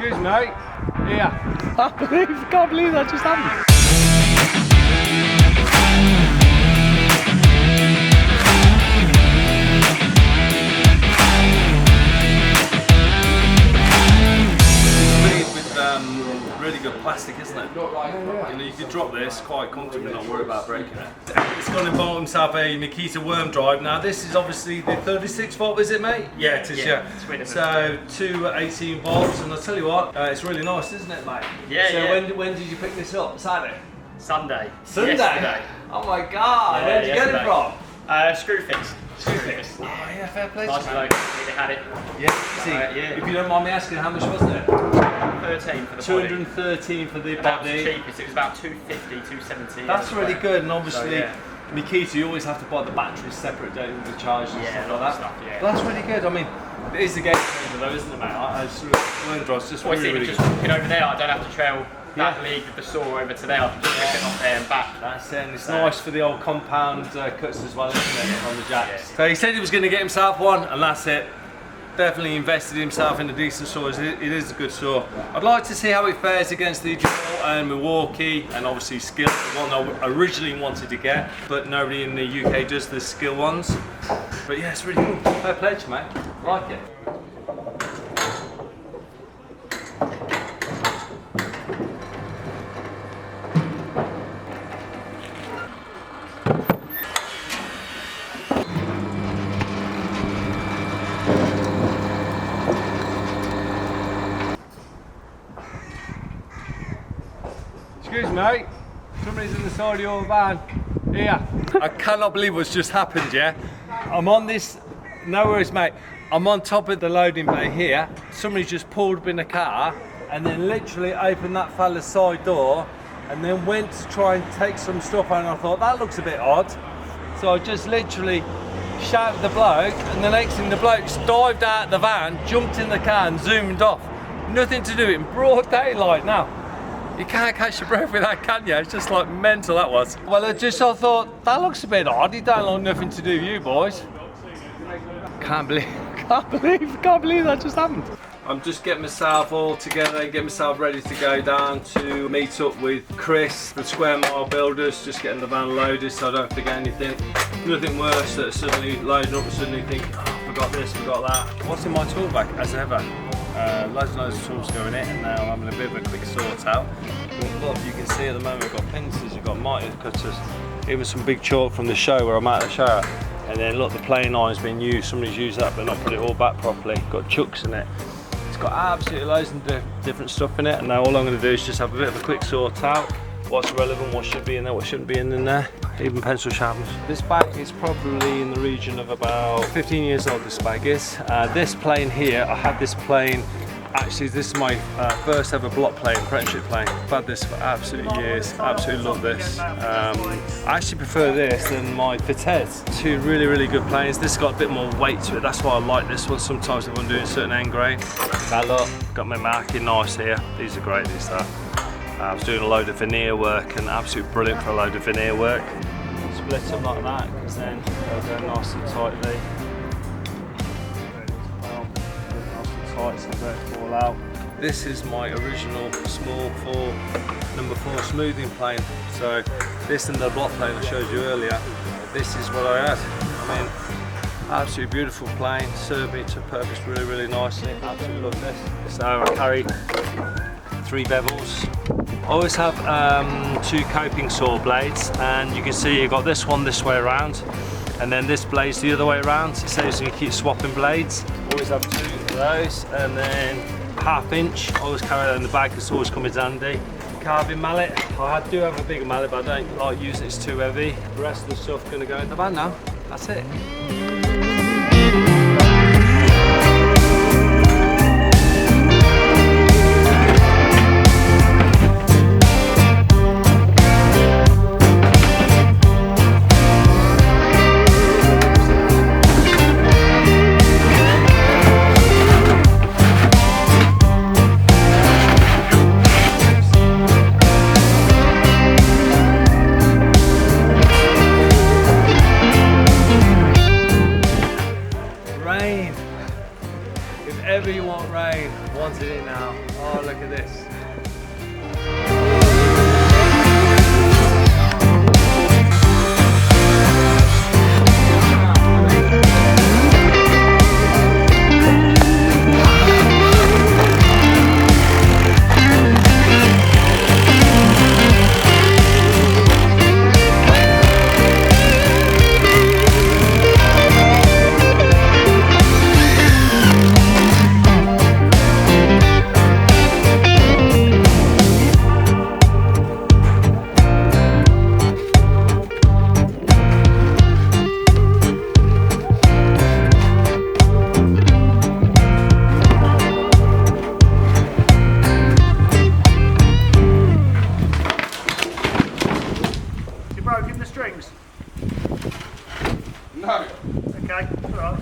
Excuse me, mate. Here. I can't believe that just happened. Really good plastic, isn't it? You know, you could drop this quite comfortably, not worry about breaking it. It's going to involve himself a Makita Worm drive. Now this is obviously the 36 volt, is it, mate? Yeah, it is. Yeah. So two 18 volts, and I'll tell you what, it's really nice, isn't it, mate? Yeah. So when did you pick this up? Saturday. Sunday. Yesterday. Oh my God! Where did you get it from? Screwfix. Screwfix. Oh yeah, fair play. Nice load. They had it. Yeah. See, if you don't mind me asking, how much was it? 13 for the 213 for the body. body. That was cheapest. It was about 250, 270. That's really good, and obviously, so, yeah. Makita, you always have to buy the batteries separate, don't you, the chargers and stuff like that. Stuff, yeah. But that's really good. I mean, it is the game changer though, isn't it, mate? I sort of learned drives just really just good. walking over there, I don't have to trail that lead with the saw over to there. I can just pick it off there and back. That's it, and it's nice for the old compound cuts as well, isn't it, on the jacks. So he said he was going to get himself one, and that's it. Definitely invested himself in a decent saw. It is a good saw. I'd like to see how it fares against the Gibraltar and Milwaukee, and obviously Skill, the one I originally wanted to get, but nobody in the UK does the Skill ones. But yeah, it's really cool. Fair play to you, mate. I like it. Excuse me, mate. Somebody's in the side of your van. Here. I cannot believe what's just happened, yeah? I'm on this, no worries, mate. I'm on top of the loading bay here. Somebody just pulled up in the car and then literally opened that fella's side door and then went to try and take some stuff out, and I thought, that looks a bit odd. So I just literally shouted at the bloke, and the next thing, the bloke just dived out of the van, jumped in the car and zoomed off. Nothing to do in broad daylight now. You can't catch your breath with that, can you? It's just like mental, that was. Well, I thought, that looks a bit odd. He don't like nothing to do with you boys. Can't believe that just happened. I'm just getting myself all together, getting myself ready to go down to meet up with Chris, the Square Mile Builders, just getting the van loaded so I don't forget anything. Nothing worse than suddenly loading up and suddenly thinking, oh, forgot this, forgot that. What's in my tool bag, as ever? Loads and loads of tools going in, and now I'm having a bit of a quick sort out. Look, you can see at the moment we've got pincers, you've got mitre cutters, even some big chalk from the show where I'm at the show. And then look, the plane iron's been used, somebody's used that but not put it all back properly. Got chucks in it. It's got absolutely loads of different stuff in it, and now all I'm going to do is just have a bit of a quick sort out. What's relevant, what should be in there, what shouldn't be in there, even pencil sharpeners. This bag is probably in the region of about 15 years old, this bag is. This plane here, I had this plane, actually this is my first ever block plane, apprenticeship plane. I've had this for absolute years, absolutely love this. I actually prefer this than my Vitesse. Two really good planes. This has got a bit more weight to it, that's why I like this one sometimes if I'm doing certain end grain. Now look, got my marking nice here, these are great, these are. I was doing a load of veneer work, and absolutely brilliant for a load of veneer work. Split them like that, because then they'll go nice and tightly. Well, nice and tight so they don't fall out. This is my original small number 4 smoothing plane. So this and the block plane I showed you earlier, this is what I had. I mean, absolutely beautiful plane, served me to purpose really nicely. Absolutely love this. So I carry 3 bevels. I always have 2 coping saw blades, and you can see you've got this one this way around and then this blade's the other way around. It saves you keep swapping blades. Always have 2 of those, and then 1/2 inch. Always carry that in the bag, it's always comes handy. Carving mallet. I do have a bigger mallet, but I don't like using it, it's too heavy. The rest of the stuff going to go in the van now. That's it. wanted it now. Oh, look at this. No. Okay, alright.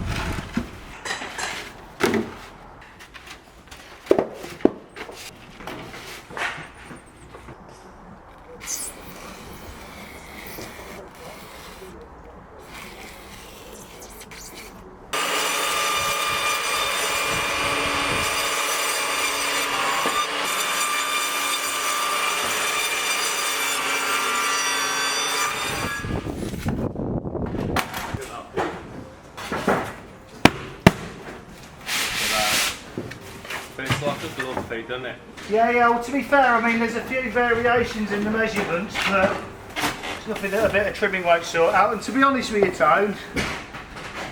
It's like a glove feed, doesn't it? Yeah, well, to be fair, I mean, there's a few variations in the measurements, but it's nothing that a bit of trimming won't sort out. And to be honest with you, Tone,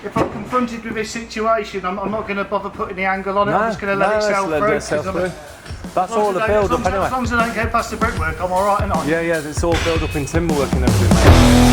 if I'm confronted with this situation, I'm not going to bother putting the angle on it. I'm just going to let it sell through. That's all the build up anyway. As long as I don't go past the brickwork, I'm alright, aren't I? Yeah, it's all build up in timber work and everything, mate.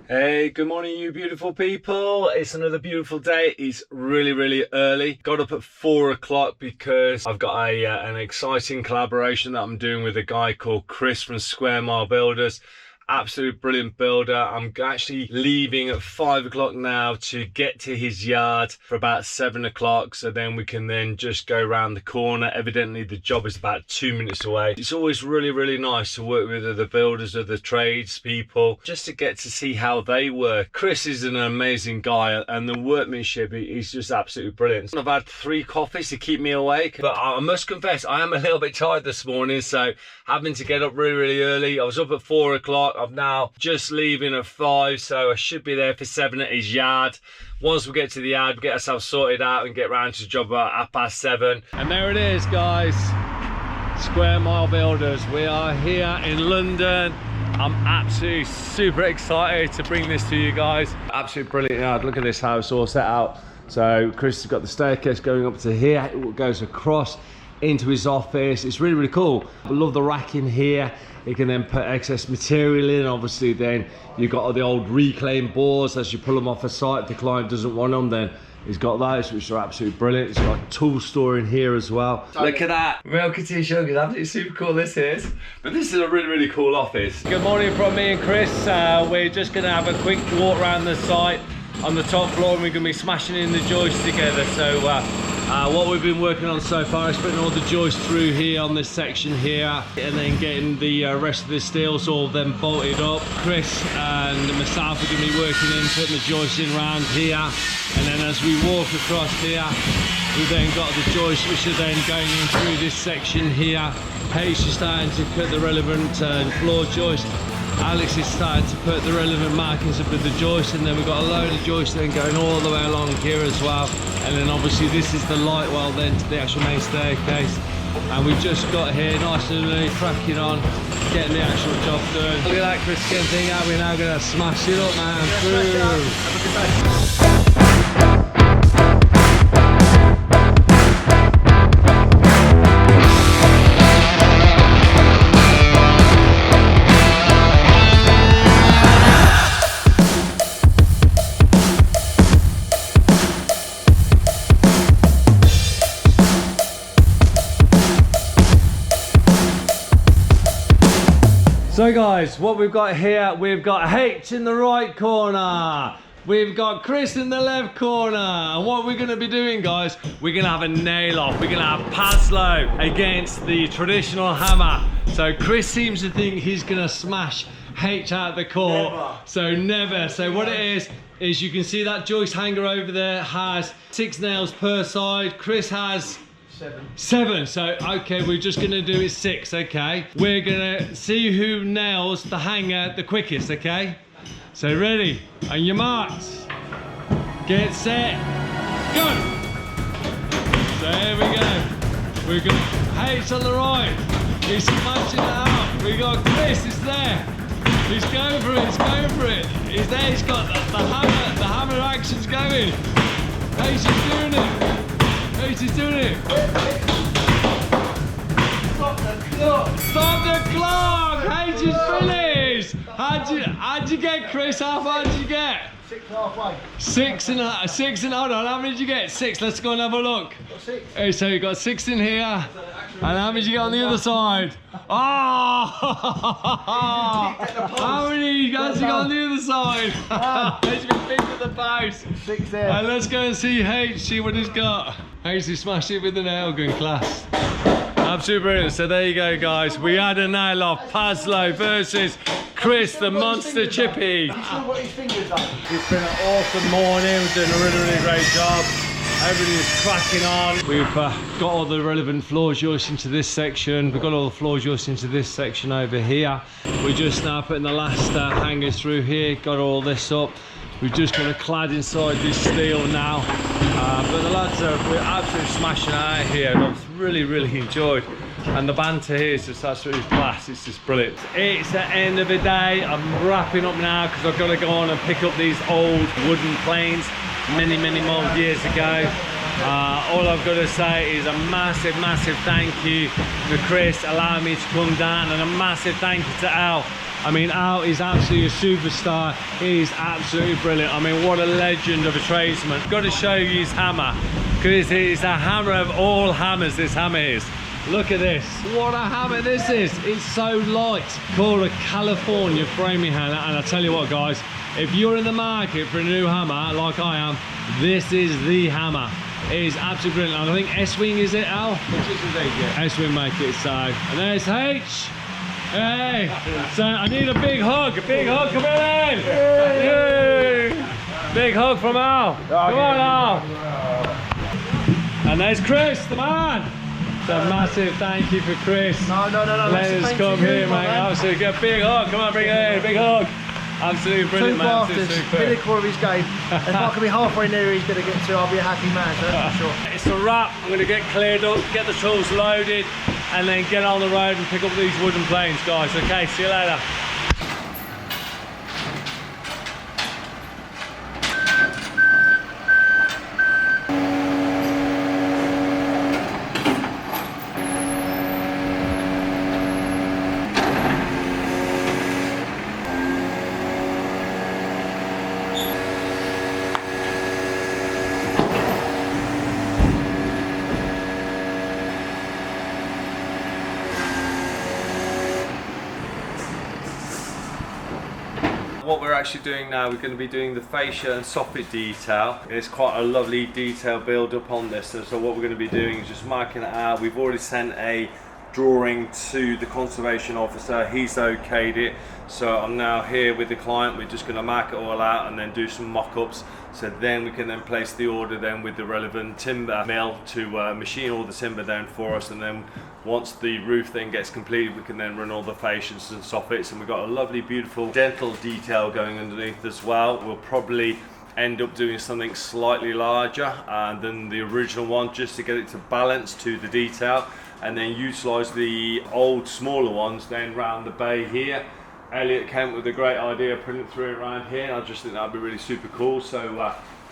Hey, good morning you beautiful people. It's another beautiful day. It's really early. Got up at 4 o'clock because I've got an exciting collaboration that I'm doing with a guy called Chris from Square Mile Builders. Absolute brilliant builder. I'm actually leaving at 5 o'clock now to get to his yard for about 7 o'clock, so then we can then just go around the corner. Evidently the job is about 2 minutes away. It's always really nice to work with other builders, other trades people, just to get to see how they work. Chris is an amazing guy and the workmanship is just absolutely brilliant. I've had 3 coffees to keep me awake, but I must confess I am a little bit tired this morning, so having to get up really early. I was up at 4 o'clock. I'm now just leaving at 5, so I should be there for 7 at his yard. Once we get to the yard, we get ourselves sorted out and get round to the job about 7:30. And there it is, guys. Square Mile Builders. We are here in London. I'm absolutely super excited to bring this to you guys. Absolutely brilliant yard. Look at this house all set out. So Chris has got the staircase going up to here. It goes across into his office. It's really cool. I love the rack in here. You can then put excess material in. Obviously then you've got all the old reclaimed boards as you pull them off a site. If the client doesn't want them, then he's got those, which are absolutely brilliant. It's got a tool store in here as well. Look at that. Makita Worm is absolutely super cool, this is. But this is a really cool office. Good morning from me and Chris. We're just gonna have a quick walk around the site on the top floor, and we're gonna be smashing in the joists together. So what we've been working on so far is putting all the joists through here on this section here, and then getting the rest of the steels all then bolted up. Chris and myself are going to be working in putting the joists in around here, and then as we walk across here, we've then got the joists which are then going in through this section here. Paige is starting to put the relevant floor joist. Alex is starting to put the relevant markings up with the joist, and then we've got a load of joists then going all the way along here as well. And then obviously this is the light well then to the actual main staircase. And we've just got here nice and early, cracking on, getting the actual job done. Look at that Chris getting thing out. We're now going to smash it up, man. Through. So guys, what we've got here, we've got H in the right corner. We've got Chris in the left corner. And what we're gonna be doing, guys, we're gonna have a nail off. We're gonna have Paslode against the traditional hammer. So Chris seems to think he's gonna smash H out of the court. Never. So never. So what it is you can see that joist hanger over there has 6 nails per side. Chris has 7. So okay, we're just gonna do it 6. Okay, we're gonna see who nails the hanger the quickest. Okay, so ready, on your marks, get set, go. So here we go. We've got H on the right, he's smashing it out. We got Chris, it's there, he's going for it, he's going for it. He's there, he's got the hammer action's going. H is doing it. He's doing it. Stop the clock. Stop the clock. H is finished. How'd you get, Chris? How far did you get? 6 halfway. 6 and hold on. How many did you get? 6. Let's go and have a look. Got 6. Hey, so you got 6 in here. And how many did you get on the other side? Oh! How many guys you got on the other side? He's been picked at the post. 6 there. And let's go and see H, see what he's got. H, he smashed it with the nail gun, class. Absolutely brilliant. So there you go, guys. We had a nail off. Paslode versus Chris, the monster chippy. What his fingers done. It's been an awesome morning. We've done a really, really great job. Everything's cracking on. We've got all the relevant floor joists into this section. We've got all the floor joists into this section over here. We're just now putting the last hangers through here. Got all this up. We've just got a clad inside this steel now. But the lads we're absolutely smashing out here. And I've really, really enjoyed. And the banter here is just absolutely class. It's just brilliant. It's the end of the day. I'm wrapping up now because I've got to go on and pick up these old wooden planes many, many more years ago. All I've got to say is a massive, massive thank you to Chris allowing me to come down, and a massive thank you to Al. I mean, Al is absolutely a superstar. He's absolutely brilliant. I mean, what a legend of a tradesman. Got to show you his hammer, because it's a hammer of all hammers, this hammer is. Look at this. What a hammer this is. It's so light. Called a California framing hammer. And I tell you what, guys, if you're in the market for a new hammer, like I am, this is the hammer. It is absolutely brilliant. And I think S-Wing, is it, Al? S-Wing make it so. And there's H. Hey. So I need a big hug. A big hug. Come in. Yay. Big hug from Al. Come on, Al. And there's Chris, the man. So massive thank you for Chris. No. Let us come here, mate. Absolutely, get a big hug. Come on, bring it in. Big hug. Absolutely brilliant, man. Absolutely superb. Pinnacle of his game. If I can be halfway near he's going to get to, I'll be a happy man, so that's for sure. It's a wrap. I'm going to get cleared up, get the tools loaded, and then get on the road and pick up these wooden planes, guys. Okay, see you later. What we're actually doing now, we're going to be doing the fascia and soffit detail. It's quite a lovely detail build up on this, and so what we're going to be doing is just marking it out. We've already sent a drawing to the conservation officer, he's okayed it, so I'm now here with the client. We're just going to mark it all out and then do some mock-ups, so then we can then place the order then with the relevant timber mill to machine all the timber down for us, and then once the roof then gets completed, we can then run all the fascias and soffits, and we've got a lovely beautiful dental detail going underneath as well. We'll probably end up doing something slightly larger than the original one, just to get it to balance to the detail, and then utilize the old smaller ones then round the bay here. Eliot came up with a great idea of putting it through around here, and I just think that'd be really super cool. So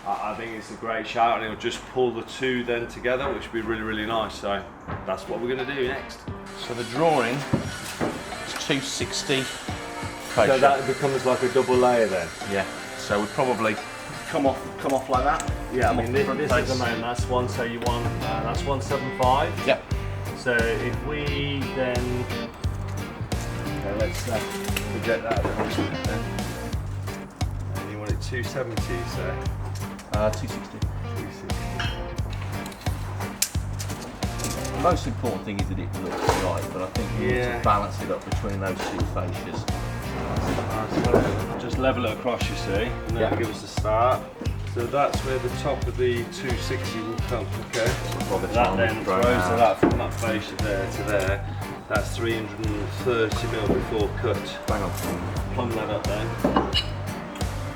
I think it's a great shout, and it'll just pull the two then together, which would be really, really nice. So that's what we're going to do next. So the drawing is 260 fascia. So that becomes like a double layer then? Yeah. So we'd probably come off like that. Yeah, I mean this is the main, that's one, so you want, that's 175. Yep. So if we then Okay, let's project that a bit then. And you want it 270, you say? 260. The most important thing is that it looks right, but I think you need to balance it up between those two fascias. Just level it across, you see, and that'll give us a start. So that's where the top of the 260 will come, okay? That then throws that from that fascia there to there. That's 330mm before cut. Bang on. Plumb that up then.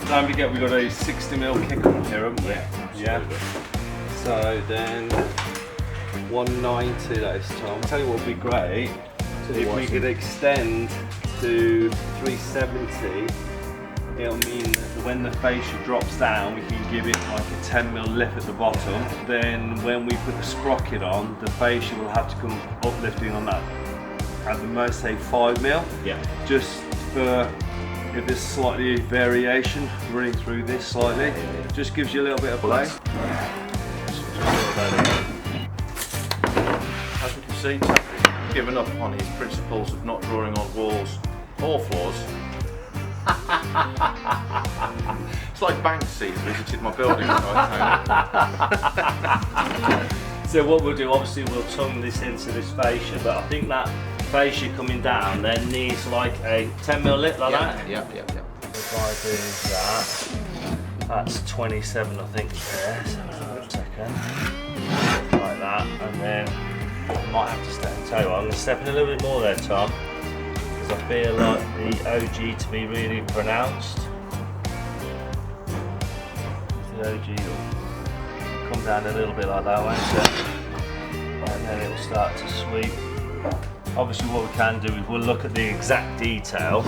Don't forget we've got a 60mm kick on here, haven't we? Yeah. So then 190 that is Tom. I'll tell you what would be great if we could extend to 370. It'll mean that when the fascia drops down, we can give it like a 10mm lift at the bottom. Then when we put the sprocket on, the fascia will have to come uplifting on that. At the most, say 5mm. Yeah. Just for if there's slightly variation running through this slightly, just gives you a little bit of play. As you can see, Tony's given up on his principles of not drawing on walls or floors. It's like Banksy visited my building tonight. So what we'll do, obviously we'll tongue this into this fascia, but I think that fascia coming down then needs like a 10mm lip like that. Yeah. If I do that, that's 27 I think there, so a second. Like that, and then I might have to step, tell you what, I'm going to step in a little bit more there, Tom, because I feel like the OG to be really pronounced. The OG will come down a little bit like that, won't it? And then it will start to sweep. Obviously what we can do is we'll look at the exact detail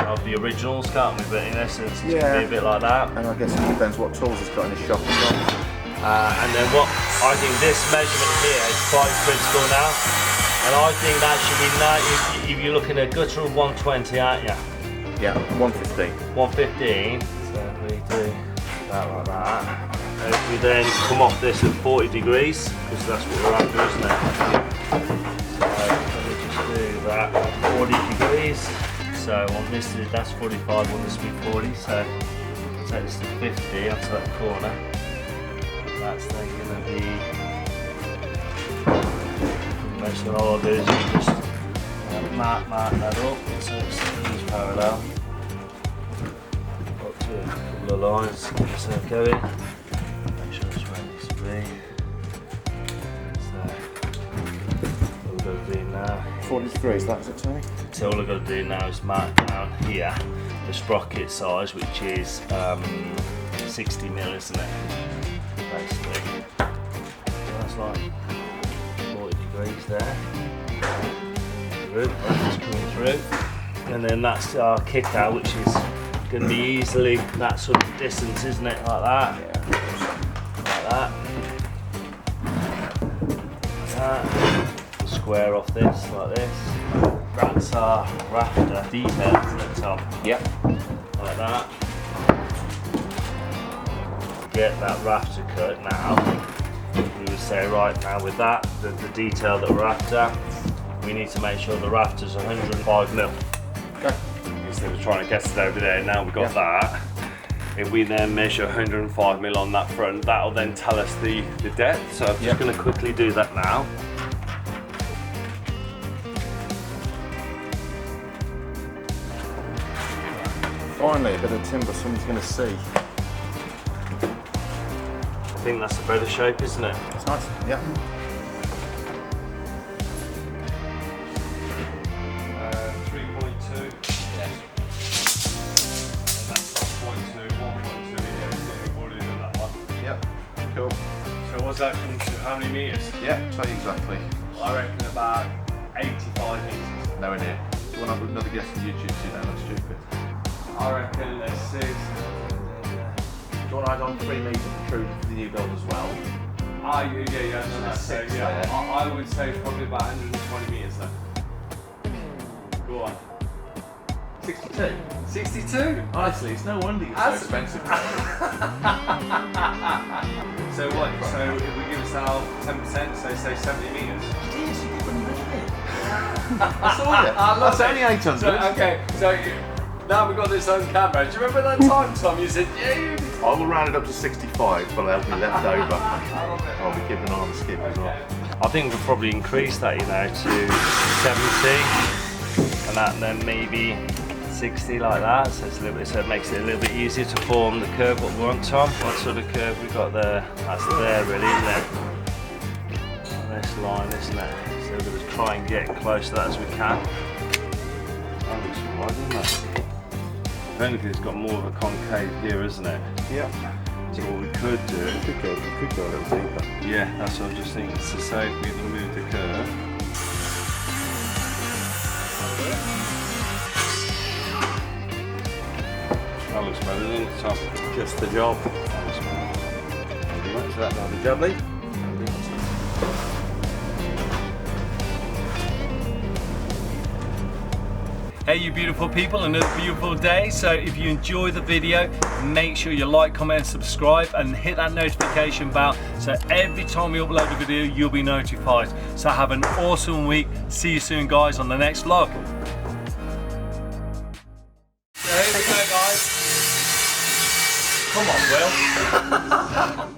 of the originals, can't we? But in essence it's going to be a bit like that. And I guess it depends what tools he's got in his shop as well. And then what I think this measurement here is quite critical now. And I think that should be if you're looking at a gutter of 120, aren't you? Yeah, 115. 115. So we do that like that. And if we then come off this at 40 degrees, because that's what we're after, isn't it? So let me just do that at 40 degrees. So on this, that's 45, on this will be 40. So I'll take this to 50 onto that corner. That's then going to be. Most of all I'll do is just mark that up so it's parallel. Up to a couple of lines, just so going. Make sure it's where it needs to be. So, all we've got to do now. 40 degrees, that's it, Tony? So all I've got to do now is mark down here the sprocket size, which is 60mm, isn't it? Basically. So that's like 40 degrees there. Good, that's coming through. And then that's our kick out, which is going to be easily that sort of distance, isn't it? Like that. Like that. Like that. Square off this, like this. That's our rafter detail, isn't it, Tom? Yep. Like that. Get that rafter cut now. We would say right now with that, the detail that we're after, we need to make sure the rafter's 105mm. Okay. Instead of trying to guess it over there, now we've got that. If we then measure 105mm on that front, that'll then tell us the depth. So I'm just going to quickly do that now. Finally, a bit of timber someone's going to see. I think that's a better shape, isn't it? It's nice, yeah. 3.2. Yes. That's 0.2, 1.2, yeah, already done that one. Yep, cool. So what's that come to? How many metres? Yeah, tell you exactly. I reckon about 85 metres. Nowhere near. Do you want to have another guess on YouTube? See, that looks stupid. I reckon there's 6. Do you want to add on 3 metres through the new build as well? Ah, yeah, no, that's Six yeah. there. I would say probably about 120 metres then. Go on. 62. 62? Honestly, it's no wonder you're so expensive. So what? So if we give ourselves 10%, so say 70 metres. It is, you wouldn't believe it. I saw it. That's only 800. So, okay, so now we've got this on camera. Do you remember that time, Tom? You said, yeah. I will round it up to 65, but that'll be left over. I'll be keeping an eye on the skip as well. I think we'll probably increase that, you know, to 70, and that, and then maybe 60 like that. So it's a little bit, so it makes it a little bit easier to form the curve what we want, Tom. What sort of curve we got there? That's there, really, isn't it? This line, isn't it? So we're going to try and get close to that as we can. That looks alright, doesn't it? If anything, it's got more of a concave here, isn't it? Yeah. So what we could do... We could go a little deeper. Yeah, that's what I was just thinking. So say if we remove the curve. That looks better, doesn't it, Tom? Just the job. Thank you much for that, lovely jubbly. Hey you beautiful people, another beautiful day. So if you enjoy the video, make sure you like, comment and subscribe and hit that notification bell so every time we upload a video you'll be notified. So have an awesome week. See you soon guys on the next vlog. So here we go guys. Come on Will.